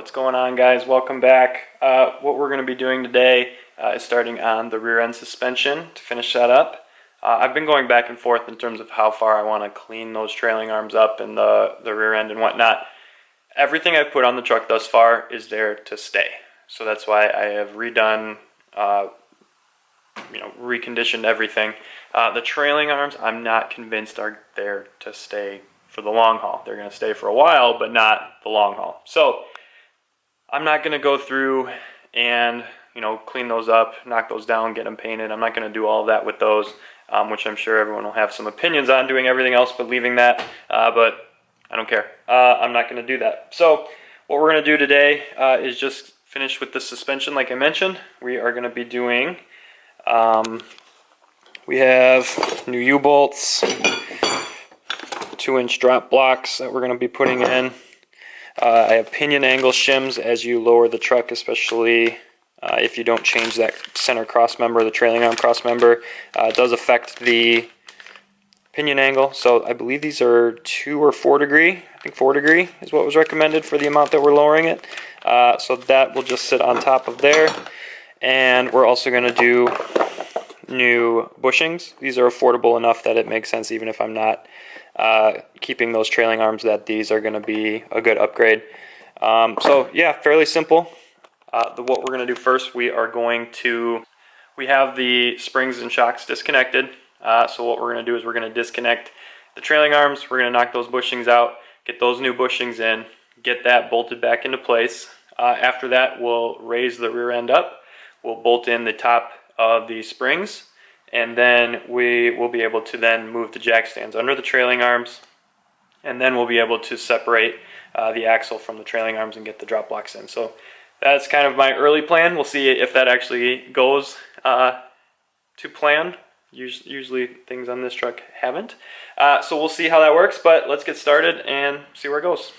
What's going on, guys? Welcome back. What we're going to be doing today is starting on the rear end suspension to finish that up. I've been going back and forth in terms of how far I want to clean those trailing arms up and the rear end and whatnot. Everything I've put on the truck thus far is there to stay. So that's why I have redone, reconditioned everything. The trailing arms, I'm not convinced are there to stay for the long haul. They're going to stay for a while, but not the long haul. So I'm not going to go through and clean those up, knock those down, get them painted. I'm not going to do all of that with those, which I'm sure everyone will have some opinions on doing everything else but leaving that, but I don't care. I'm not going to do that. So what we're going to do today is just finish with the suspension like I mentioned. We are going to be doing, we have new U-bolts, 2-inch drop blocks that we're going to be putting in. I have pinion angle shims as you lower the truck, especially if you don't change that center cross member, the trailing arm cross member. It does affect the pinion angle. So I believe these are 2 or 4 degree. I think 4 degree is what was recommended for the amount that we're lowering it. So that will just sit on top of there. And we're also going to do new bushings. These are affordable enough that it makes sense, even if I'm not keeping those trailing arms, that these are going to be a good upgrade. So yeah, fairly simple. What we're going to do first, we have the springs and shocks disconnected. So what we're going to do is we're going to disconnect the trailing arms. We're going to knock those bushings out, get those new bushings in, get that bolted back into place. After that, we'll raise the rear end up. We'll bolt in the top of the springs, and then we will be able to then move the jack stands under the trailing arms, and then we'll be able to separate the axle from the trailing arms and get the drop blocks in. So that's kind of my early plan. We'll see if that actually goes to plan. Usually things on this truck haven't. So we'll see how that works, but let's get started and see where it goes.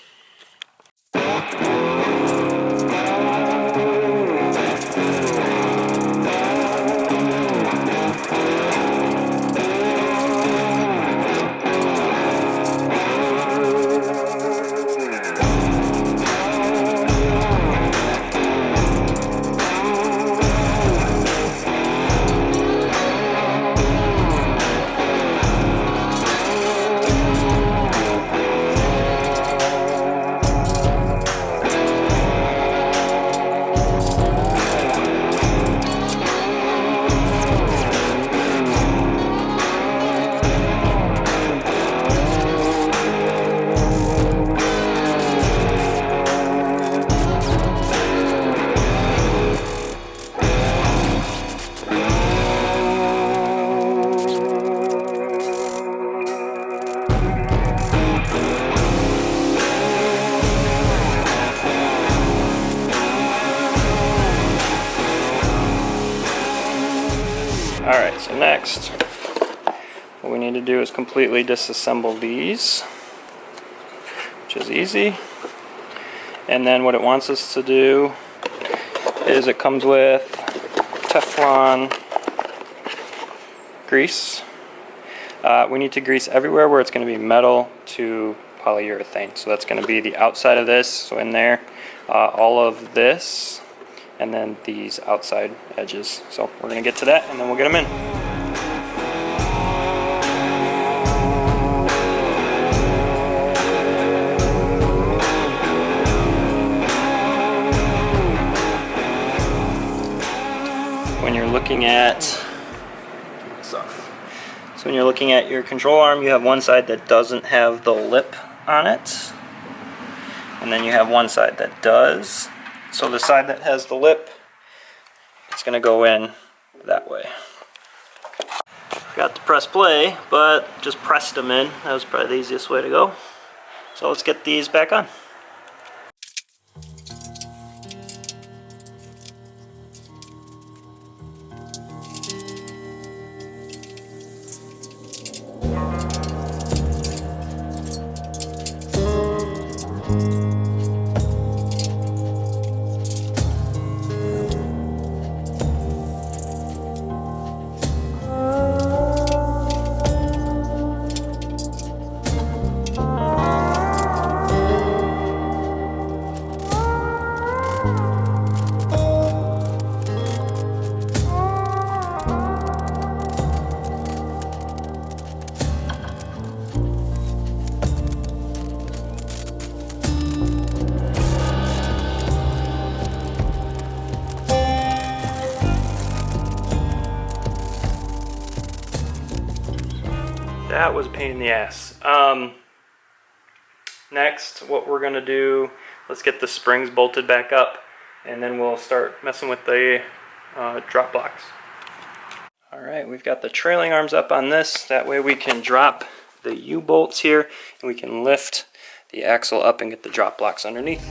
Alright, so next, what we need to do is completely disassemble these, which is easy. And then what it wants us to do is it comes with Teflon grease. We need to grease everywhere where it's going to be metal to polyurethane. So that's going to be the outside of this, so in there, all of this, and then these outside edges. So we're going to get to that and then we'll get them in. When you're looking at your control arm, you have one side that doesn't have the lip on it, and then you have one side that does. So the side that has the lip, it's going to go in that way. Got to press play, but just pressed them in. That was probably the easiest way to go. So let's get these back on. That was a pain in the ass. Next, what we're gonna do, let's get the springs bolted back up, and then we'll start messing with the drop blocks. All right, we've got the trailing arms up on this. That way we can drop the U-bolts here, and we can lift the axle up and get the drop blocks underneath.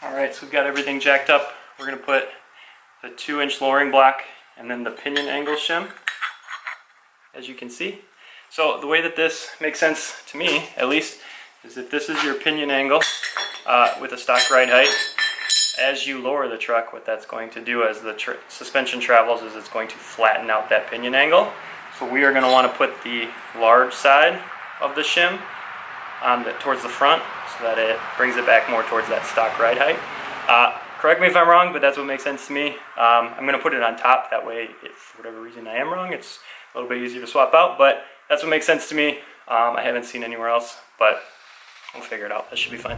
Alright, so we've got everything jacked up. We're going to put the 2-inch lowering block and then the pinion angle shim, as you can see. So the way that this makes sense to me, at least, is if this is your pinion angle with a stock ride height, as you lower the truck, what that's going to do as the suspension travels is it's going to flatten out that pinion angle. So we are going to want to put the large side of the shim on towards the front, so that it brings it back more towards that stock ride height. Correct me if I'm wrong, but that's what makes sense to me. I'm going to put it on top, that way if for whatever reason I am wrong, it's a little bit easier to swap out, but that's what makes sense to me. I haven't seen anywhere else, but we'll figure it out. That should be fine.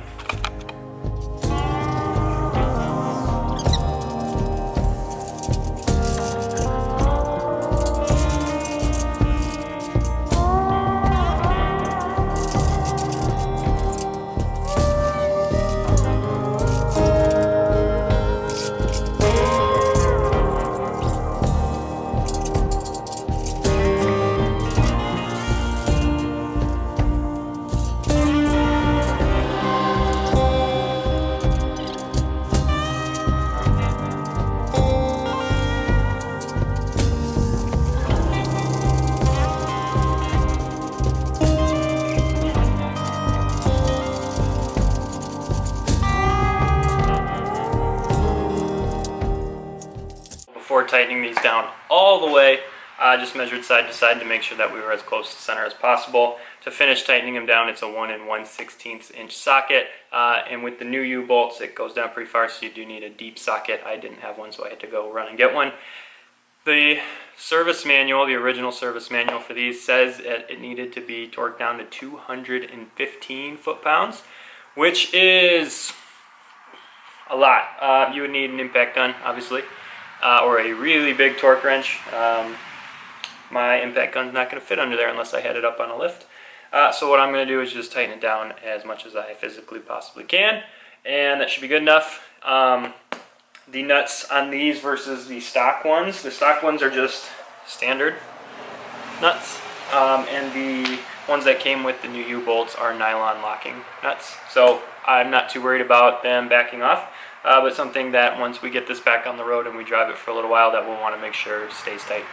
Before tightening these down all the way, I just measured side to side to make sure that we were as close to center as possible. To finish tightening them down, it's a 1 1/16 inch socket, and with the new U-bolts it goes down pretty far, so you do need a deep socket. I didn't have one, so I had to go run and get one. The service manual, the original service manual for these, says that it needed to be torqued down to 215 foot-pounds, which is a lot. You would need an impact gun, obviously, or a really big torque wrench. My impact gun's not going to fit under there unless I had it up on a lift. So what I'm going to do is just tighten it down as much as I physically possibly can, and that should be good enough. The nuts on these versus the stock ones are just standard nuts, and the ones that came with the new U-bolts are nylon locking nuts. So I'm not too worried about them backing off, but something that once we get this back on the road and we drive it for a little while, that we'll want to make sure stays tight.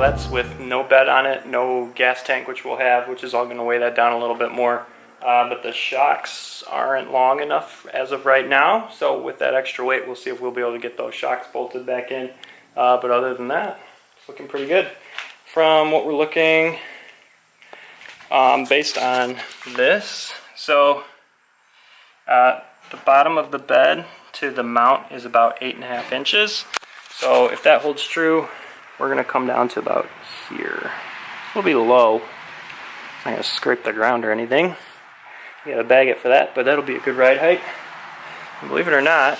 that's with no bed on it, no gas tank, which we'll have, which is all going to weigh that down a little bit more. But the shocks aren't long enough as of right now, so with that extra weight, we'll see if we'll be able to get those shocks bolted back in. But other than that, it's looking pretty good. From what we're looking, based on this, so the bottom of the bed to the mount is about 8.5 inches. So if that holds true, we're going to come down to about here. It'll be low. It's not going to scrape the ground or anything. You got to bag it for that, but that'll be a good ride height. And believe it or not,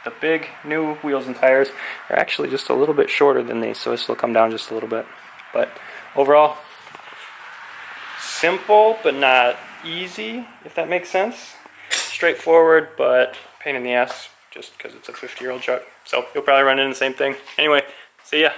the big new wheels and tires are actually just a little bit shorter than these, so this will come down just a little bit. But overall, simple but not easy, if that makes sense. Straightforward, but pain in the ass, just because it's a 50-year-old truck. So you'll probably run into the same thing. Anyway, see ya.